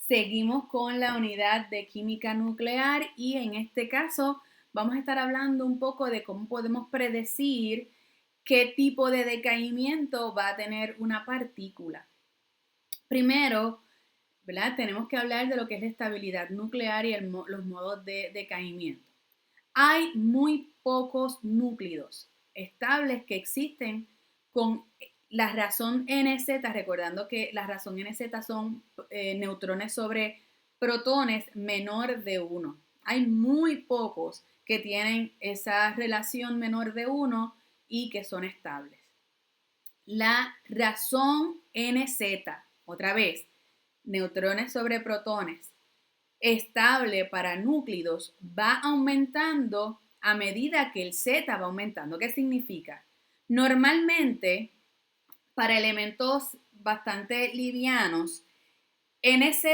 Seguimos con la unidad de química nuclear y en este caso vamos a estar hablando un poco de cómo podemos predecir qué tipo de decaimiento va a tener una partícula. Primero, ¿verdad? Tenemos que hablar de lo que es la estabilidad nuclear y los modos de decaimiento. Hay muy pocos núclidos estables que existen con la razón NZ, recordando que la razón NZ son neutrones sobre protones menor de 1. Hay muy pocos que tienen esa relación menor de 1 y que son estables. La razón NZ, otra vez, neutrones sobre protones, estable para núclidos, va aumentando a medida que el Z va aumentando. ¿Qué significa? Normalmente, para elementos bastante livianos, NZ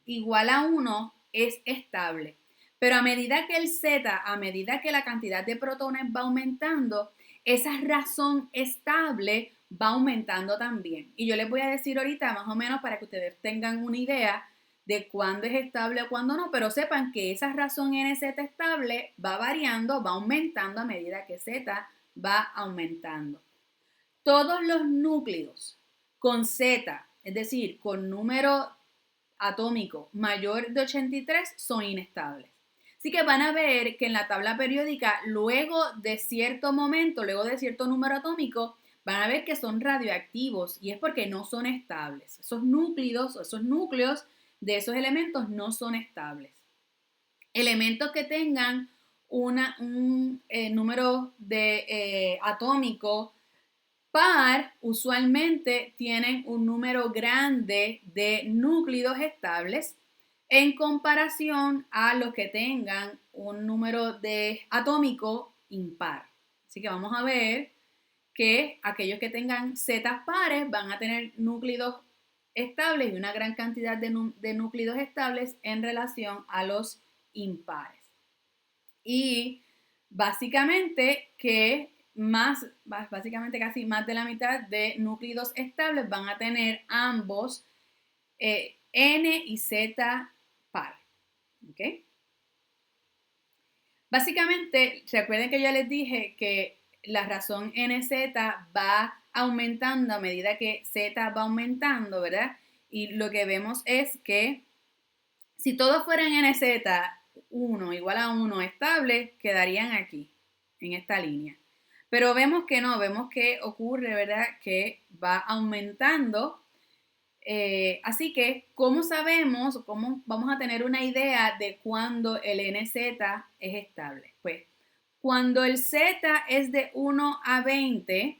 igual a 1 es estable. Pero a medida que el Z, a medida que la cantidad de protones va aumentando, esa razón estable va aumentando también. Y yo les voy a decir ahorita más o menos para que ustedes tengan una idea de cuándo es estable o cuándo no, pero sepan que esa razón NZ estable va variando, va aumentando a medida que Z va aumentando. Todos los núcleos con Z, es decir, con número atómico mayor de 83 son inestables. Así que van a ver que en la tabla periódica, luego de cierto momento, luego de cierto número atómico, van a ver que son radioactivos y es porque no son estables. Esos núcleos de esos elementos no son estables. Elementos que tengan un número de atómico par usualmente tienen un número grande de núcleos estables en comparación a los que tengan un número de atómico impar. Así que vamos a ver que aquellos que tengan zetas pares van a tener núcleos estables y una gran cantidad de núcleos estables en relación a los impares. Y básicamente básicamente casi más de la mitad de núcleos estables van a tener ambos N y Z par. ¿Okay? Básicamente, recuerden que yo les dije que la razón NZ va aumentando a medida que Z va aumentando, ¿verdad? Y lo que vemos es que si todos fueran NZ 1 igual a 1 estable, quedarían aquí, en esta línea. Pero vemos que no, vemos que ocurre, ¿verdad? Que va aumentando. Así que, ¿cómo sabemos, cómo vamos a tener una idea de cuándo el NZ es estable? Pues, cuando el Z es de 1 a 20,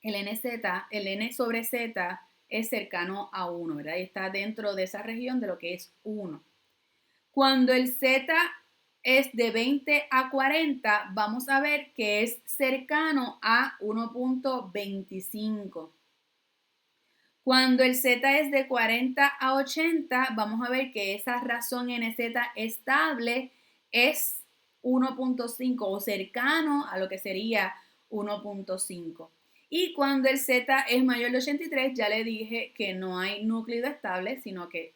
el NZ, el N sobre Z es cercano a 1, ¿verdad? Y está dentro de esa región de lo que es 1. Cuando el Z es de 20 a 40, vamos a ver que es cercano a 1.25. Cuando el Z es de 40 a 80, vamos a ver que esa razón NZ estable es 1.5 o cercano a lo que sería 1.5. Y cuando el Z es mayor de 83, ya le dije que no hay núcleo estable, sino que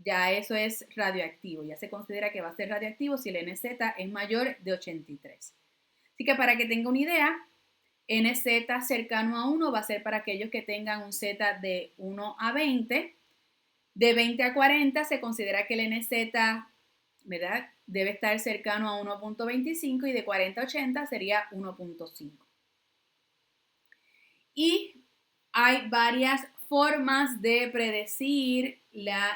ya eso es radioactivo. Ya se considera que va a ser radioactivo si el NZ es mayor de 83. Así que para que tenga una idea, NZ cercano a 1 va a ser para aquellos que tengan un Z de 1 a 20. De 20 a 40 se considera que el NZ, ¿verdad?, debe estar cercano a 1.25 y de 40 a 80 sería 1.5. Y hay varias formas de predecir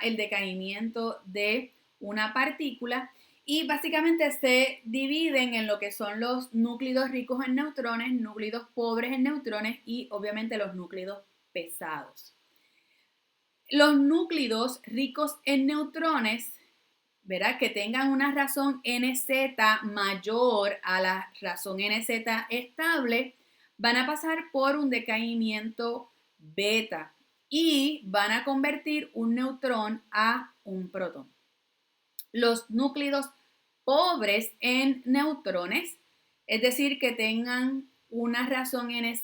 el decaimiento de una partícula y básicamente se dividen en lo que son los núcleos ricos en neutrones, núcleos pobres en neutrones y obviamente los núcleos pesados. Los núcleos ricos en neutrones, ¿verdad?, que tengan una razón NZ mayor a la razón NZ estable, van a pasar por un decaimiento beta y van a convertir un neutrón a un protón. Los núcleos pobres en neutrones, es decir, que tengan una razón NZ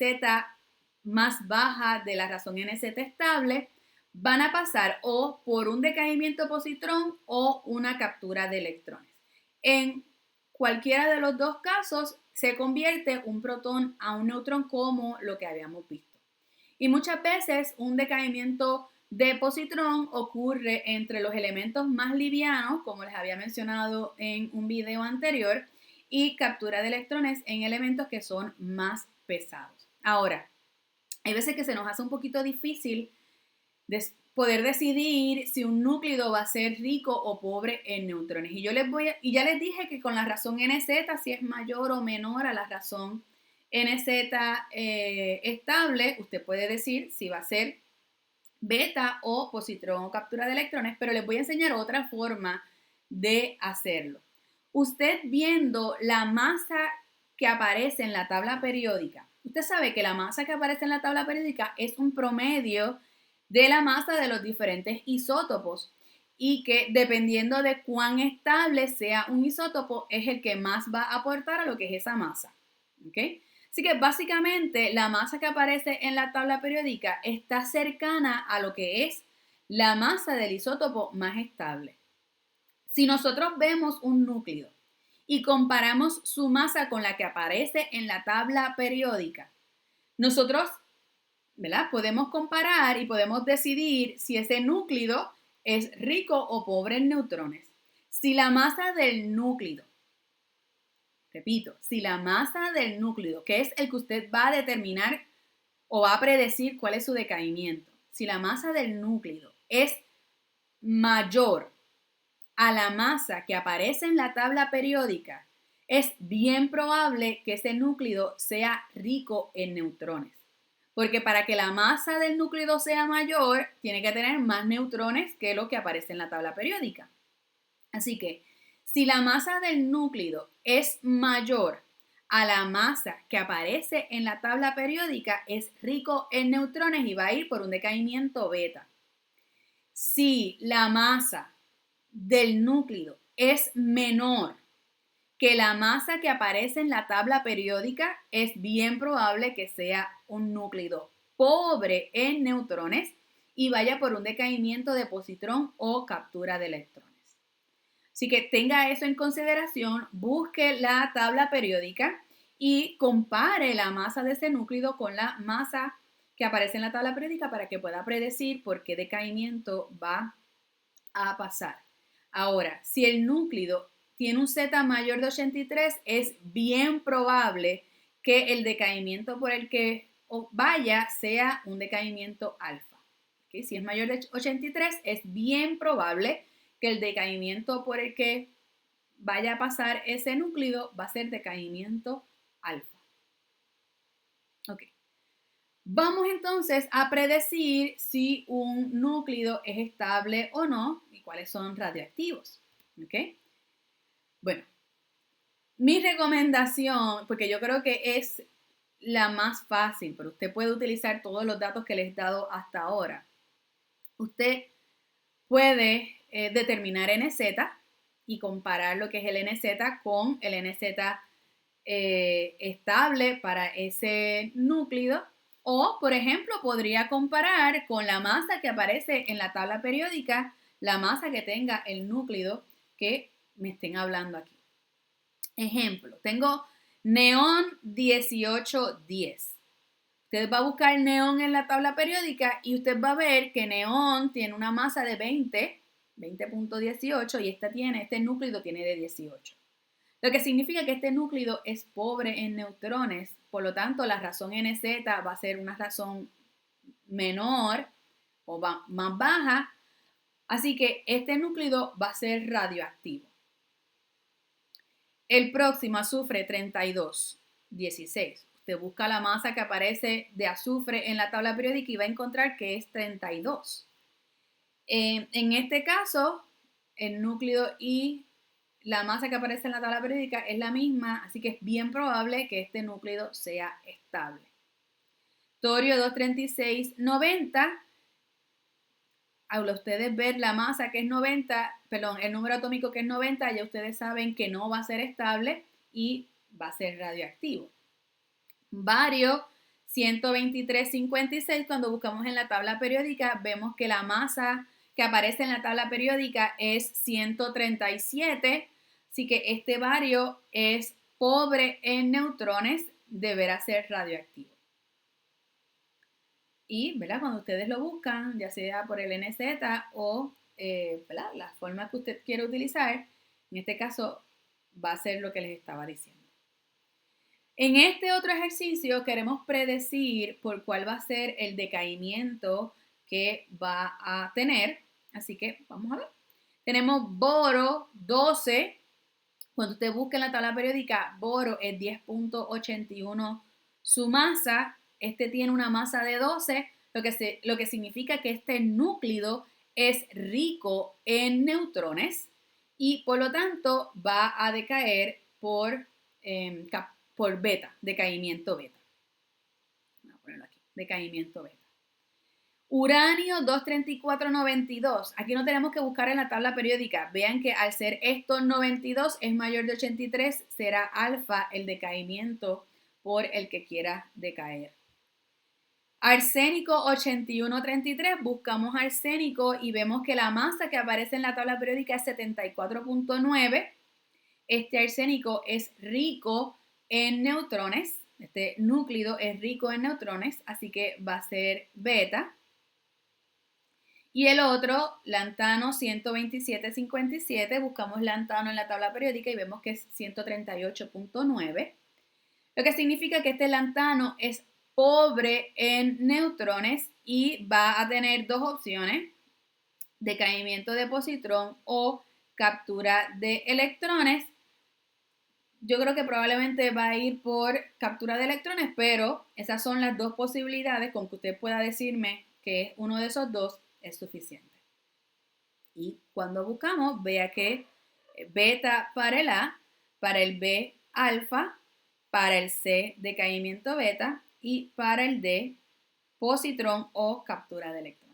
más baja de la razón NZ estable, van a pasar o por un decaimiento positrón o una captura de electrones. En cualquiera de los dos casos se convierte un protón a un neutrón como lo que habíamos visto. Y muchas veces un decaimiento de positrón ocurre entre los elementos más livianos, como les había mencionado en un video anterior, y captura de electrones en elementos que son más pesados. Ahora, hay veces que se nos hace un poquito difícil poder decidir si un núclido va a ser rico o pobre en neutrones. Y ya les dije que con la razón NZ, si es mayor o menor a la razón NZ estable, usted puede decir si va a ser beta o positrón o captura de electrones, pero les voy a enseñar otra forma de hacerlo. Usted viendo la masa que aparece en la tabla periódica, usted sabe que la masa que aparece en la tabla periódica es un promedio de la masa de los diferentes isótopos y que dependiendo de cuán estable sea un isótopo es el que más va a aportar a lo que es esa masa. ¿Ok? Así que básicamente la masa que aparece en la tabla periódica está cercana a lo que es la masa del isótopo más estable. Si nosotros vemos un núcleo y comparamos su masa con la que aparece en la tabla periódica, nosotros, ¿verdad?, podemos comparar y podemos decidir si ese núcleo es rico o pobre en neutrones. Si la masa del núcleo, repito, si la masa del núcleo, que es el que usted va a determinar o va a predecir cuál es su decaimiento, si la masa del núcleo es mayor a la masa que aparece en la tabla periódica, es bien probable que ese núcleo sea rico en neutrones. Porque para que la masa del núcleo sea mayor, tiene que tener más neutrones que lo que aparece en la tabla periódica. Así que, si la masa del núcleo es mayor a la masa que aparece en la tabla periódica, es rico en neutrones y va a ir por un decaimiento beta. Si la masa del núcleo es menor que la masa que aparece en la tabla periódica, es bien probable que sea un núcleo pobre en neutrones y vaya por un decaimiento de positrón o captura de electrones. Así que tenga eso en consideración, busque la tabla periódica y compare la masa de ese núcleo con la masa que aparece en la tabla periódica para que pueda predecir por qué decaimiento va a pasar. Ahora, si el núcleo tiene un Z mayor de 83, es bien probable que el decaimiento por el que vaya sea un decaimiento alfa. ¿Okay? Si es mayor de 83, es bien probable que el decaimiento por el que vaya a pasar ese núcleo va a ser decaimiento alfa. Ok. Vamos entonces a predecir si un núcleo es estable o no y cuáles son radioactivos. ¿Ok? Bueno, mi recomendación, porque yo creo que es la más fácil, pero usted puede utilizar todos los datos que les he dado hasta ahora. Usted puede determinar NZ y comparar lo que es el NZ con el NZ estable para ese núcleo. O, por ejemplo, podría comparar con la masa que aparece en la tabla periódica, la masa que tenga el núcleo que me estén hablando aquí. Ejemplo, tengo neón 1810. Usted va a buscar el neón en la tabla periódica y usted va a ver que neón tiene una masa de 20.18 y este núcleo tiene de 18. Lo que significa que este núcleo es pobre en neutrones, por lo tanto la razón NZ va a ser una razón menor o más baja, así que este núcleo va a ser radioactivo. El próximo, azufre 3216. Usted busca la masa que aparece de azufre en la tabla periódica y va a encontrar que es 32. En este caso, el núcleo y la masa que aparece en la tabla periódica es la misma, así que es bien probable que este núcleo sea estable. Torio 23690. Al ustedes ver la masa que es 90, perdón, el número atómico que es 90, ya ustedes saben que no va a ser estable y va a ser radioactivo. Bario 123,56. Cuando buscamos en la tabla periódica, vemos que la masa que aparece en la tabla periódica es 137, así que este bario es pobre en neutrones, deberá ser radioactivo. Y, ¿verdad? Cuando ustedes lo buscan, ya sea por el NZ o la forma que usted quiere utilizar, en este caso va a ser lo que les estaba diciendo. En este otro ejercicio queremos predecir por cuál va a ser el decaimiento que va a tener. Así que vamos a ver. Tenemos boro 12. Cuando usted busca en la tabla periódica, boro es 10.81 su masa. Este tiene una masa de 12, lo que significa que este núcleo es rico en neutrones y por lo tanto va a decaer por beta, decaimiento beta. Voy a ponerlo aquí, decaimiento beta. Uranio 234,92. Aquí no tenemos que buscar en la tabla periódica. Vean que al ser esto 92 es mayor de 83, será alfa el decaimiento por el que quiera decaer. Arsénico 81,33. Buscamos arsénico y vemos que la masa que aparece en la tabla periódica es 74,9. Este arsénico es rico en neutrones. Este núcleo es rico en neutrones, así que va a ser beta. Y el otro, lantano 127,57, buscamos lantano en la tabla periódica y vemos que es 138,9, lo que significa que este lantano es pobre en neutrones y va a tener dos opciones, decaimiento de positrón o captura de electrones. Yo creo que probablemente va a ir por captura de electrones, pero esas son las dos posibilidades. Con que usted pueda decirme que es uno de esos dos es suficiente. Y cuando buscamos, vea que beta para el A, para el B alfa, para el C decaimiento beta y para el D positrón o captura de electrones.